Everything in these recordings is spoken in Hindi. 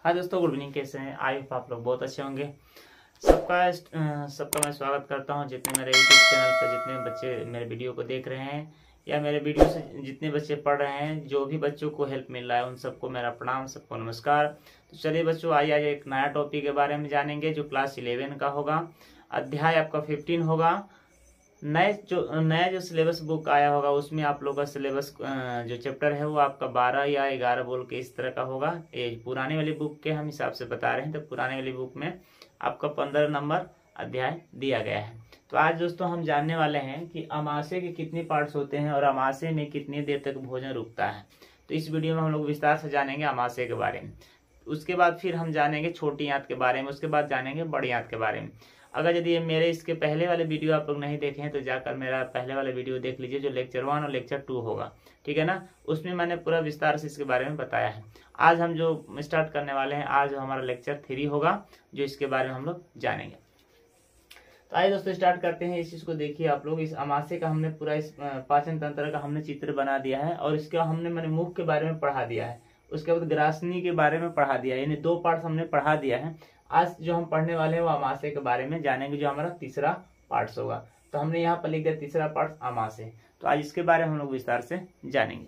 हाँ दोस्तों, गुड इवनिंग। कैसे हैं? आई होप आप लोग बहुत अच्छे होंगे। सबका मैं स्वागत करता हूं। जितने मेरे यूट्यूब चैनल पर जितने बच्चे मेरे वीडियो को देख रहे हैं या मेरे वीडियो से जितने बच्चे पढ़ रहे हैं, जो भी बच्चों को हेल्प मिल रहा है, उन सबको मेरा प्रणाम, सबको नमस्कार। तो चलिए बच्चों, आइए आज एक नया टॉपिक के बारे में जानेंगे जो क्लास 11 का होगा। अध्याय आपका 15 होगा। नया जो सिलेबस बुक आया होगा उसमें आप लोग का सिलेबस जो चैप्टर है वो आपका 12 या 11 बोल के इस तरह का होगा। ये पुराने वाली बुक के हम हिसाब से बता रहे हैं, तो पुराने वाली बुक में आपका 15 नंबर अध्याय दिया गया है। तो आज दोस्तों हम जानने वाले हैं कि अमाशय के कितने पार्ट्स होते हैं और अमाशय में कितनी देर तक भोजन रुकता है। तो इस वीडियो में हम लोग विस्तार से जानेंगे अमाशय के बारे में। उसके बाद फिर हम जानेंगे छोटी आंत के बारे में, उसके बाद जानेंगे बड़ी आंत के बारे में। अगर यदि मेरे इसके पहले वाले वीडियो आप लोग नहीं देखे हैं तो जाकर मेरा पहले वाला वीडियो देख लीजिए, जो लेक्चर 1 और लेक्चर 2 होगा, ठीक है ना। उसमें मैंने पूरा विस्तार से इसके बारे में बताया है। आज हम जो स्टार्ट करने वाले हैं, आज हमारा लेक्चर 3 होगा, जो इसके बारे में हम लोग जानेंगे। तो आइए दोस्तों स्टार्ट करते हैं। इस चीज को देखिए आप लोग, इस अमाशय का हमने पूरा इस पाचन तंत्र का हमने चित्र बना दिया है और इसका हमने मैंने मुख के बारे में पढ़ा दिया है। उसके बाद ग्रासनी के बारे में पढ़ा दिया है, यानी 2 पार्ट हमने पढ़ा दिया है। आज जो हम पढ़ने वाले हैं वो अमाशय के बारे में जानेंगे, जो हमारा तीसरा पार्ट होगा। तो हमने यहाँ पर लिख दिया तीसरा पार्ट अमाशय। तो आज इसके बारे में हम लोग विस्तार से जानेंगे।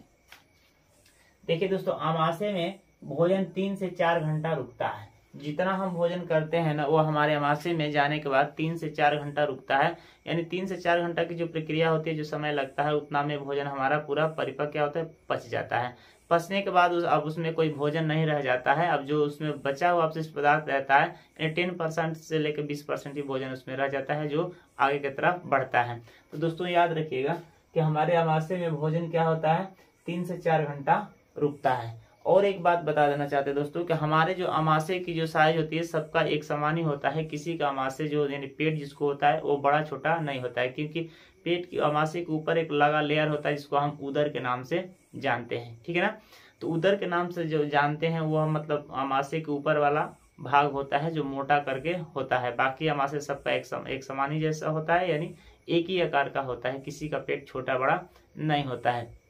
देखिए दोस्तों, अमाशय में भोजन 3 से 4 घंटा रुकता है। जितना हम भोजन करते हैं ना, वो हमारे अमाशय में जाने के बाद 3 से 4 घंटा रुकता है। यानी 3 से 4 घंटा की जो प्रक्रिया होती है, जो समय लगता है, उतना में भोजन हमारा पूरा परिपक्व क्या होता है, पच जाता है। पचने के बाद अब उसमें कोई भोजन नहीं रह जाता है। अब जो उसमें बचा हुआ अपशिष्ट पदार्थ रहता है, यानी 10% से लेकर 20% ही भोजन उसमें रह जाता है, जो आगे की तरफ बढ़ता है। तो दोस्तों याद रखिएगा कि हमारे अमाशय में भोजन क्या होता है, 3 से 4 घंटा रुकता है। और एक बात बता देना चाहते हैं दोस्तों कि हमारे जो अमाशय की जो साइज होती है सबका एक समान ही होता है। किसी का अमाशय जो यानी पेट जिसको होता है वो बड़ा छोटा नहीं होता है, क्योंकि पेट की अमाशय के ऊपर एक लगा लेयर होता है जिसको हम उदर के नाम से जानते हैं, ठीक है ना। तो उदर के नाम से जो जानते हैं वो मतलब अमाशय के ऊपर वाला भाग होता है जो मोटा करके होता है। बाकी अमाशय सबका एक समान ही जैसा होता है, यानी एक ही आकार का होता है। किसी का पेट छोटा बड़ा नहीं होता है।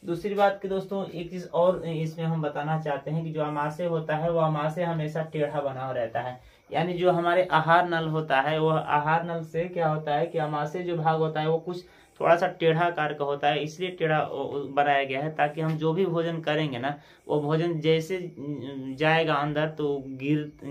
दूसरी बात कि दोस्तों एक चीज और इसमें हम बताना चाहते हैं कि जो अमाशय होता है वो अमाशय हमेशा टेढ़ा बना हुआ रहता है। यानी जो हमारे आहार नल होता है, वो आहार नल से क्या होता है कि अमाशय जो भाग होता है वो कुछ थोड़ा सा टेढ़ा आकार का होता है। इसलिए टेढ़ा बनाया गया है ताकि हम जो भी भोजन करेंगे ना, वो भोजन जैसे जाएगा अंदर तो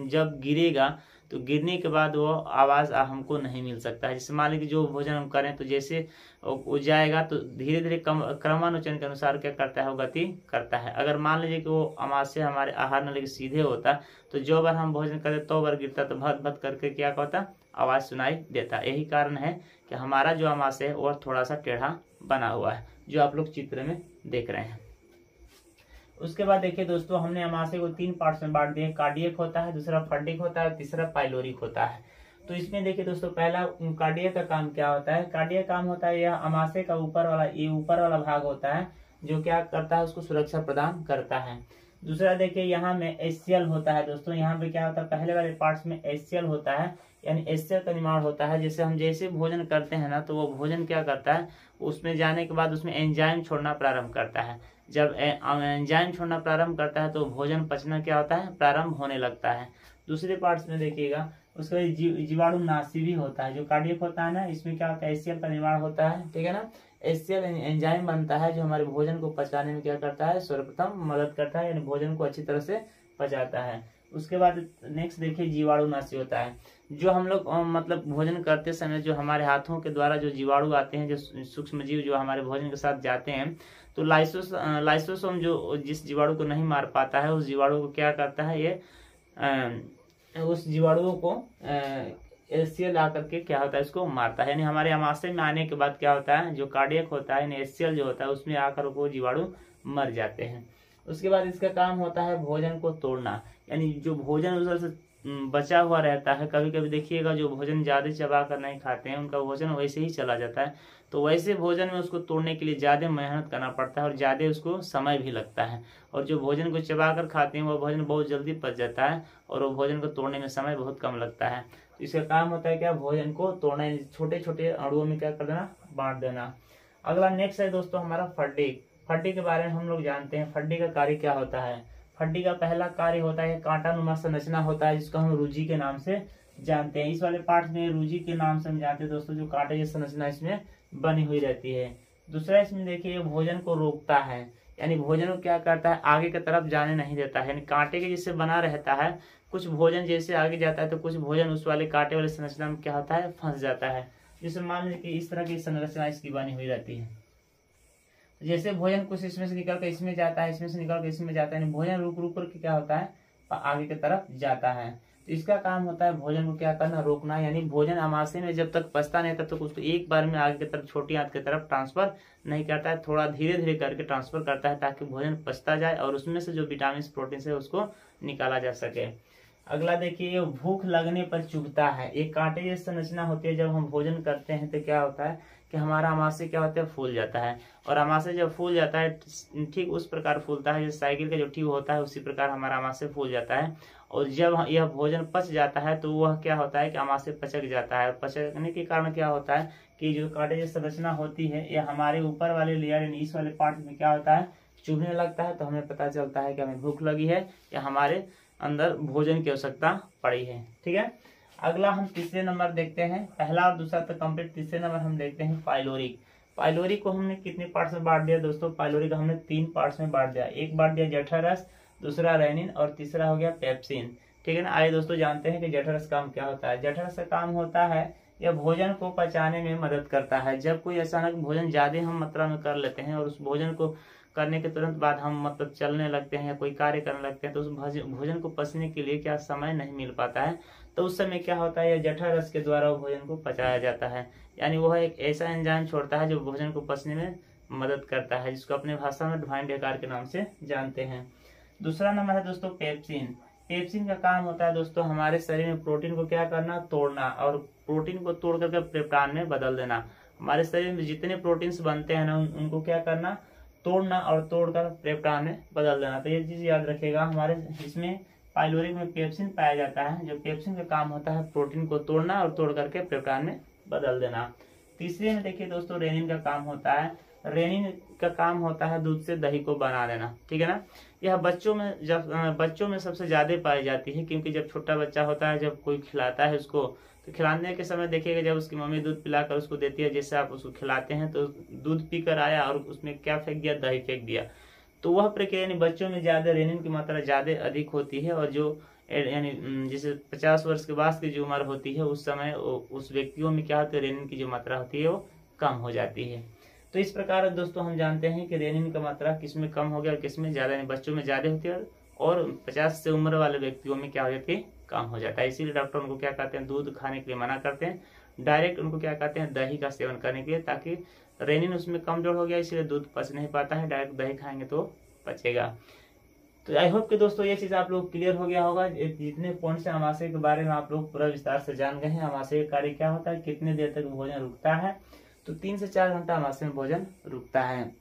जब गिरेगा तो गिरने के बाद वो आवाज हमको नहीं मिल सकता है। जैसे मान लीजिए जो भोजन हम करें तो जैसे वो जाएगा तो धीरे धीरे क्रमानुचरण के अनुसार क्या करता है, वो गति करता है। अगर मान लीजिए कि वो अमाशय हमारे आहार नली के सीधे होता तो जो बार हम भोजन करते तो बार गिरता, तो भत भत करके क्या होता, आवाज सुनाई देता। यही कारण है कि हमारा जो अमाशय है वो थोड़ा सा टेढ़ा बना हुआ है, जो आप लोग चित्र में देख रहे हैं। उसके बाद देखिए दोस्तों, हमने अमाशय को 3 पार्ट्स में बांट दिए। कार्डियक होता है, दूसरा फंडिक होता है, तीसरा पाइलोरिक होता है। तो इसमें देखिए दोस्तों, पहला कार्डियक का काम क्या होता है। कार्डियक काम होता है, यह अमाशय का ऊपर वाला भाग होता है जो क्या करता है, उसको सुरक्षा प्रदान करता है। दूसरा देखिए यहाँ में एसियल होता है दोस्तों। यहाँ पे क्या होता है, पहले वाले पार्ट्स में एसियल होता है, यानी एसियल का निर्माण होता है। जैसे हम जैसे भोजन करते हैं ना, तो वो भोजन क्या करता है, उसमें जाने के बाद उसमें एंजाइम छोड़ना प्रारंभ करता है। जब एंजाइम छोड़ना प्रारंभ करता है तो भोजन पचना क्या होता है, प्रारंभ होने लगता है। दूसरे पार्ट्स में देखिएगा, उसके बाद जीवाणुनाशी भी होता है। जो कार्डियक होता है ना, इसमें क्या होता है, एसियल का निर्माण होता है, ठीक है ना। एसियल एंजाइम बनता है जो हमारे भोजन को पचाने में क्या करता है, सर्वप्रथम मदद करता है, यानी भोजन को अच्छी तरह से पचाता है। उसके बाद नेक्स्ट देखिए जीवाणुनाशी होता है। जो हम लोग मतलब भोजन करते समय जो हमारे हाथों के द्वारा जो जीवाणु आते हैं, जो सूक्ष्म जीव जो हमारे भोजन के साथ जाते हैं, तो लाइसोसोम जो जिस जीवाणु को नहीं मार पाता है, उस जीवाणु को क्या करता है, ये उस जीवाणुओं को एसियल आकर के क्या होता है, इसको मारता है। यानी हमारे अमाशय में आने के बाद क्या होता है, जो कार्डियक होता है, यानी एसियल जो होता है, उसमें आकर वो जीवाणु मर जाते हैं। उसके बाद इसका काम होता है भोजन को तोड़ना, यानी जो भोजन उधर से बचा हुआ रहता है। कभी कभी देखिएगा जो भोजन ज्यादा चबा कर नहीं खाते हैं, उनका भोजन वैसे ही चला जाता है। तो वैसे भोजन में उसको तोड़ने के लिए ज्यादा मेहनत करना पड़ता है और ज्यादा उसको समय भी लगता है। और जो भोजन को चबा कर खाते हैं वो भोजन बहुत जल्दी पच जाता है और वो भोजन को तोड़ने में समय बहुत कम लगता है। तो इसका काम होता है क्या, भोजन को तोड़ना, छोटे छोटे अणुओं में क्या कर देना, बांट देना। अगला नेक्स्ट है दोस्तों हमारा फड्डी। फड्डी के बारे में हम लोग जानते हैं। फड्डी का कार्य क्या होता है, हड्डी का पहला कार्य होता है कांटा नुमा संरचना होता है, जिसको हम रूजी के नाम से जानते हैं। इस वाले पार्ट में रूजी के नाम से हम जानते हैं दोस्तों, जो कांटे की संरचना इसमें बनी हुई रहती है। दूसरा इसमें देखिए भोजन को रोकता है, यानी भोजन को क्या करता है, आगे की तरफ जाने नहीं देता है, यानी कांटे के जैसे बना रहता है। कुछ भोजन जैसे आगे जाता है तो कुछ भोजन उस वाले कांटे वाले संरचना में क्या होता है, फंस जाता है। जैसे मान लीजिए कि इस तरह की संरचना इसकी बनी हुई रहती है। जैसे भोजन कुछ इसमें से निकल कर इसमें जाता है, इसमें से निकल कर इसमें जाता है, यानी भोजन रुक रुक कर क्या होता है, आगे की तरफ जाता है। तो इसका काम होता है भोजन को क्या करना, रोकना, यानी भोजन आमाशय में जब तक पचता नहीं तब तक उसको एक बार में आगे की तरफ छोटी आंत की तरफ ट्रांसफर नहीं करता है, थोड़ा धीरे धीरे करके ट्रांसफर करता है ताकि भोजन पचता जाए और उसमें से जो विटामिन प्रोटीन है उसको निकाला जा सके। अगला देखिए भूख लगने पर चुभता है। एक कांटे जैसी संरचना होती है, जब हम भोजन करते हैं तो क्या होता है कि हमारा आमाशय क्या होता है, फूल जाता है। और आमाशय जब फूल जाता है ठीक उस प्रकार फूलता है जैसे साइकिल का जो ट्यूब होता है, उसी प्रकार हमारा आमाशय फूल जाता है। और जब यह भोजन पच जाता है तो वह क्या होता है कि आमाशय पचक जाता है। और पचकने के कारण क्या होता है कि जो कांटे जैसी संरचना होती है यह हमारे ऊपर वाले लेयर यानी इस वाले पार्ट में क्या होता है, चुभने लगता है। तो हमें पता चलता है कि हमें भूख लगी है या हमारे अंदर भोजन की आवश्यकता पड़ी है। ठीक है, अगला हम तीसरे नंबर देखते हैं। पहला और दूसरा तक कंप्लीट, तीसरे नंबर हम देखते हैं पाइलोरिक। पाइलोरिक को हमने कितने पार्ट्स में बांट दिया दोस्तों, पाइलोरिक को हमने 3 पार्ट्स में बांट दिया। एक बांट दिया जठररस, दूसरा रेनिन और तीसरा हो गया पेप्सिन। ठीक है ना। आइए दोस्तों जानते हैं कि जठररस काम क्या होता है। जठररस का काम होता है यह भोजन को पचाने में मदद करता है। जब कोई अचानक भोजन ज्यादा हम मात्रा में कर लेते हैं और उस भोजन को करने के तुरंत बाद हम मतलब चलने लगते हैं या कोई कार्य करने लगते हैं तो उस भोजन को पचने के लिए क्या समय नहीं मिल पाता है, तो उस समय क्या होता है, यह जठररस के द्वारा भोजन को पचाया जाता है। यानी वह एक ऐसा एंजाइम छोड़ता है जो भोजन को पचने में मदद करता है, जिसको अपने भाषा में डिवाइन डेकार के नाम से जानते हैं। दूसरा नंबर है दोस्तों पेप्सिन। पेप्सिन का काम होता है दोस्तों हमारे शरीर में प्रोटीन को क्या करना, तोड़ना, और प्रोटीन को तोड़ करके पेप्टान में बदल देना। हमारे शरीर में जितने प्रोटीन्स बनते हैं ना उनको क्या करना, तोड़ना और तोड़कर पेप्टान में बदल देना। तो ये चीज याद रखिएगा, हमारे इसमें पाइलोरिक में पेप्सिन पाया जाता है, जो पेप्सिन का काम होता है प्रोटीन को तोड़ना और तोड़ करके पेप्टान में बदल देना। तीसरे में देखिए दोस्तों रेनिन का काम होता है। रेनिन का काम होता है दूध से दही को बना देना। ठीक है ना। यह बच्चों में सबसे ज्यादा पाई जाती है, क्योंकि जब छोटा बच्चा होता है जब कोई खिलाता है उसको, तो खिलाने के समय देखिएगा जब उसकी मम्मी दूध पिलाकर उसको देती है, जैसे आप उसको खिलाते हैं तो दूध पीकर आया और उसमें क्या फेंक दिया, दही फेंक दिया। तो वह प्रक्रिया यानी बच्चों में ज्यादा रेनिन की मात्रा ज्यादा अधिक होती है, और जो यानी जैसे 50 वर्ष के बाद की जो उम्र होती है उस समय उस व्यक्तियों में क्या होता है, रेनिन की जो मात्रा होती है वो कम हो जाती है। तो इस प्रकार दोस्तों हम जानते हैं कि रेनिन की मात्रा किसमें कम हो गया और किसमें ज्यादा, यानी बच्चों में ज्यादा होती है और 50 से उम्र वाले व्यक्तियों में क्या हो जाती है, कम हो जाता है। इसीलिए डॉक्टर उनको क्या कहते हैं, दूध खाने के लिए मना करते हैं, डायरेक्ट उनको क्या कहते हैं, दही का सेवन करने के लिए, ताकि रेनिन उसमें कमजोर हो गया इसलिए दूध पच नहीं पाता है, डायरेक्ट दही खाएंगे तो पचेगा। तो आई होप कि दोस्तों ये चीज आप लोग क्लियर हो गया होगा। जितने पॉइंट्स हैं आमाशय के बारे में आप लोग पूरा विस्तार से जान गए हैं। आमाशय का कार्य क्या होता है, कितने देर तक भोजन रुकता है, तो 3 से 4 घंटा आमाशय में भोजन रुकता है।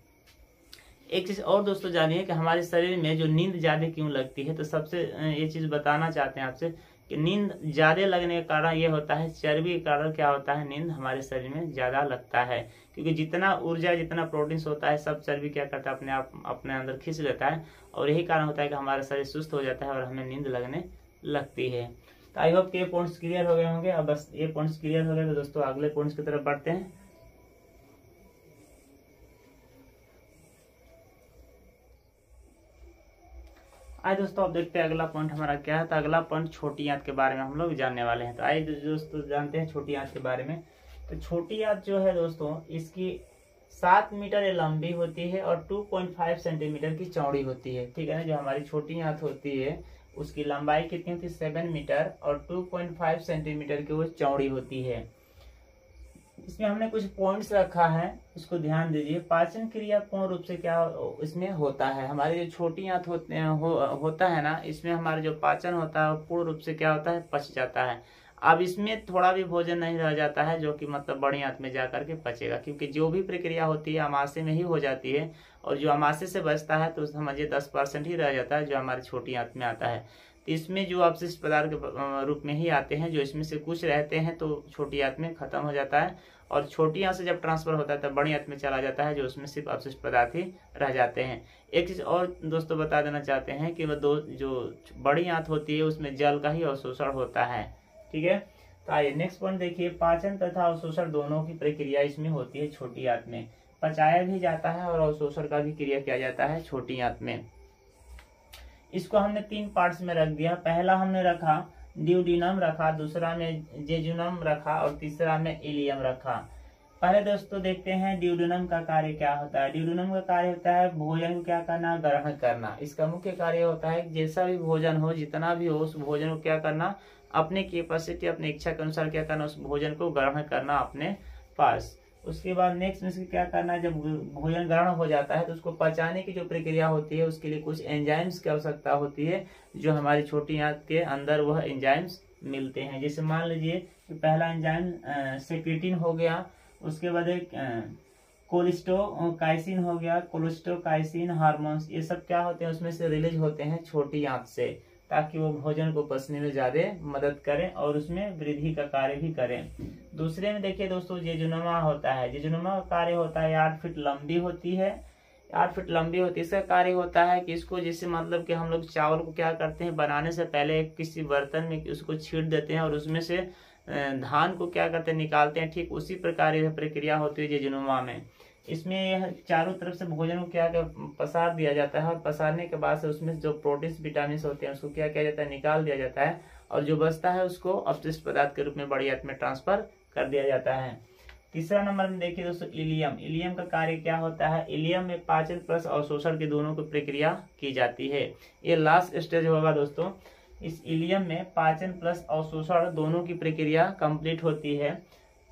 एक चीज और दोस्तों जानिए कि हमारे शरीर में जो नींद ज्यादा क्यों लगती है, तो सबसे ये चीज बताना चाहते हैं आपसे कि नींद ज्यादा लगने का कारण ये होता है, चर्बी के कारण क्या होता है, नींद हमारे शरीर में ज्यादा लगता है, क्योंकि जितना ऊर्जा जितना प्रोटीन होता है सब चर्बी क्या करता है, अपने आप अपने अंदर खींच लेता है, और यही कारण होता है कि हमारा शरीर सुस्त हो जाता है और हमें नींद लगने लगती है। तो आई होप कि ये पॉइंट्स क्लियर हो गए होंगे। अब बस ये पॉइंट्स क्लियर हो गए तो दोस्तों अगले पॉइंट्स की तरफ बढ़ते हैं। आइए दोस्तों अब देखते हैं अगला पॉइंट हमारा क्या है। तो अगला पॉइंट छोटी आंत के बारे में हम लोग जानने वाले हैं। तो आइए दोस्तों जानते हैं छोटी आंत के बारे में। तो छोटी आंत जो है दोस्तों इसकी 7 मीटर लंबी होती है और 2.5 सेंटीमीटर की चौड़ी होती है। ठीक है ना। जो हमारी छोटी आंत होती है उसकी लंबाई कितनी होती है, 7 मीटर और 2.5 सेंटीमीटर की वो चौड़ी होती है। इसमें हमने कुछ पॉइंट्स रखा है, उसको ध्यान दीजिए। पाचन क्रिया पूर्ण रूप से क्या इसमें होता है, हमारी जो छोटी आंत होता है ना, इसमें हमारा जो पाचन होता है पूर्ण रूप से क्या होता है, पच जाता है। अब इसमें थोड़ा भी भोजन नहीं रह जाता है जो कि मतलब बड़ी आंत में जा करके पचेगा, क्योंकि जो भी प्रक्रिया होती है आमाशय में ही हो जाती है, और जो आमाशय से बचता है तो समझिए 10% ही रह जाता है जो हमारी छोटी आंत में आता है। तो इसमें जो अपशिष्ट पदार्थ के रूप में ही आते हैं, जो इसमें से कुछ रहते हैं तो छोटी आंत में खत्म हो जाता है, और छोटी आंत से जब ट्रांसफर होता है तब बड़ी आंत में चला जाता है, जो उसमें सिर्फ अपशिष्ट पदार्थ ही रह जाते हैं। एक चीज और दोस्तों बता देना चाहते हैं कि वह जो बड़ी आंत होती है उसमें जल का ही अवशोषण होता है। ठीक है, तो आइए नेक्स्ट पॉइंट देखिए, पाचन तथा अवशोषण दोनों की प्रक्रिया इसमें होती है छोटी आंत में। पचाया भी जाता है और अवशोषण का भी क्रिया किया जाता है छोटी आंत में। इसको हमने 3 पार्ट्स में रख दिया। पहला हमने रखा ड्यूडेनम रखा, दूसरा में जेजुनम रखा और तीसरा में इलियम रखा। पहले दोस्तों देखते हैं ड्यूडेनम का कार्य क्या होता है। ड्यूडेनम का कार्य होता है भोजन को क्या करना, ग्रहण करना। इसका मुख्य कार्य होता है जैसा भी भोजन हो, जितना भी हो, उस भोजन को क्या करना, अपने कैपेसिटी, अपनी इच्छा के अनुसार क्या करना, उस भोजन को ग्रहण करना अपने पास। उसके बाद नेक्स्ट में क्या करना, जब भोजन ग्रहण हो जाता है तो उसको पचाने की जो प्रक्रिया होती है उसके लिए कुछ एंजाइम्स की आवश्यकता होती है, जो हमारी छोटी आंत के अंदर वह एंजाइम्स मिलते हैं। जैसे मान लीजिए कि पहला एंजाइम सेक्रेटिन हो गया, उसके बाद एक कोलेस्टोकाइसिन हो गया, कोलेस्टोकाइसिन हार्मोन्स, ये सब क्या होते हैं, उसमें से रिलीज होते हैं छोटी आंत से, ताकि वो भोजन को पचने में ज्यादा मदद करें और उसमें वृद्धि का कार्य भी करें। दूसरे में देखिए दोस्तों जेजुनमा होता है। जेजुनमा का कार्य होता है 8 फीट लंबी होती है, 8 फीट लंबी होती है। इसका कार्य होता है कि इसको जैसे मतलब कि हम लोग चावल को क्या करते हैं, बनाने से पहले किसी बर्तन में उसको छीट देते हैं और उसमें से धान को क्या करते हैं, निकालते हैं। ठीक उसी प्रकार यह प्रक्रिया होती है जेजुनमा में। इसमें यह चारों तरफ से भोजन को क्या पसार दिया जाता है, और पसारने के बाद से उसमें जो प्रोटीन विटामिन होते हैं उसको क्या किया जाता है, निकाल दिया जाता है, और जो बचता है उसको अपशिष्ट पदार्थ के रूप में बड़ी आंत में ट्रांसफर कर दिया जाता है। तीसरा नंबर में देखिए दोस्तों इलियम। इलियम का कार्य क्या होता है, इलियम में पाचन प्लस अवशोषण की दोनों की प्रक्रिया की जाती है। ये लास्ट स्टेज होगा दोस्तों। इस इलियम में पाचन प्लस अवशोषण दोनों की प्रक्रिया कंप्लीट होती है।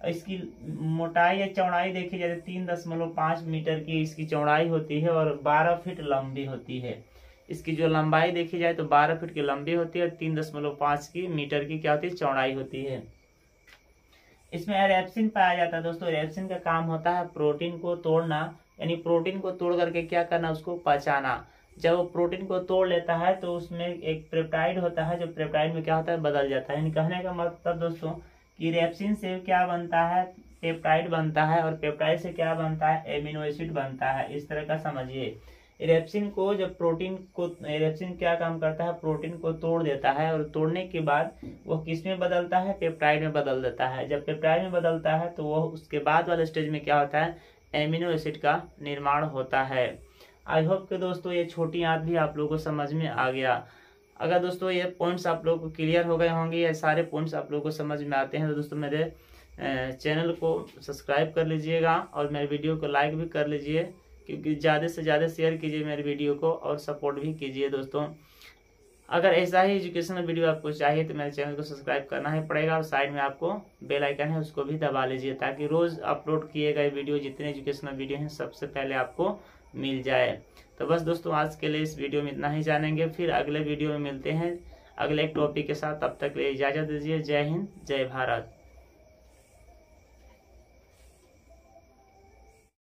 इसकी मोटाई या चौड़ाई देखी जाए 3.5 मीटर की इसकी चौड़ाई होती है और 12 फीट लंबी होती है। इसकी जो लंबाई देखी जाए तो 12 फीट की लंबी होती है और 3.5 की मीटर की क्या होती है, चौड़ाई होती है। इसमें एरेप्सिन पाया जाता है दोस्तों। एरेप्सिन का काम होता है प्रोटीन को तोड़ना, यानी प्रोटीन को तोड़ करके क्या करना, उसको पचाना। जब वो प्रोटीन को तोड़ लेता है तो उसमें एक पेप्टाइड होता है, जो पेप्टाइड में क्या होता है, बदल जाता है। यानी कहने का मतलब दोस्तों कि रेप्सिन से क्या बनता है, पेप्टाइड बनता है, और पेप्टाइड से क्या बनता है, एमिनो एसिड बनता है। इस तरह का समझिए। रेप्सिन को जब प्रोटीन को, रेप्सिन क्या काम करता है, प्रोटीन को तोड़ देता है, और तोड़ने के बाद वो किस में बदलता है, पेप्टाइड में बदल देता है। जब पेप्टाइड में बदलता है तो वो उसके बाद वाले स्टेज में क्या होता है, एमिनो एसिड का निर्माण होता है। आई होप कि दोस्तों ये छोटी आंत भी आप लोगों को समझ में आ गया। अगर दोस्तों ये पॉइंट्स आप लोगों को क्लियर हो गए होंगे, ये सारे पॉइंट्स आप लोगों को समझ में आते हैं, तो दोस्तों मेरे चैनल को सब्सक्राइब कर लीजिएगा और मेरे वीडियो को लाइक भी कर लीजिए, क्योंकि ज़्यादा से ज़्यादा शेयर कीजिए मेरे वीडियो को और सपोर्ट भी कीजिए दोस्तों। अगर ऐसा ही एजुकेशनल वीडियो आपको चाहिए तो मेरे चैनल को सब्सक्राइब करना ही पड़ेगा, और साइड में आपको बेल आइकन है उसको भी दबा लीजिए, ताकि रोज़ अपलोड किए गए वीडियो, जितने एजुकेशनल वीडियो हैं, सबसे पहले आपको मिल जाए। तो बस दोस्तों आज के लिए इस वीडियो में इतना ही जानेंगे, फिर अगले वीडियो में मिलते हैं अगले एक टॉपिक के साथ। तब तक के लिए इजाज़त दीजिए। जय हिंद, जय भारत।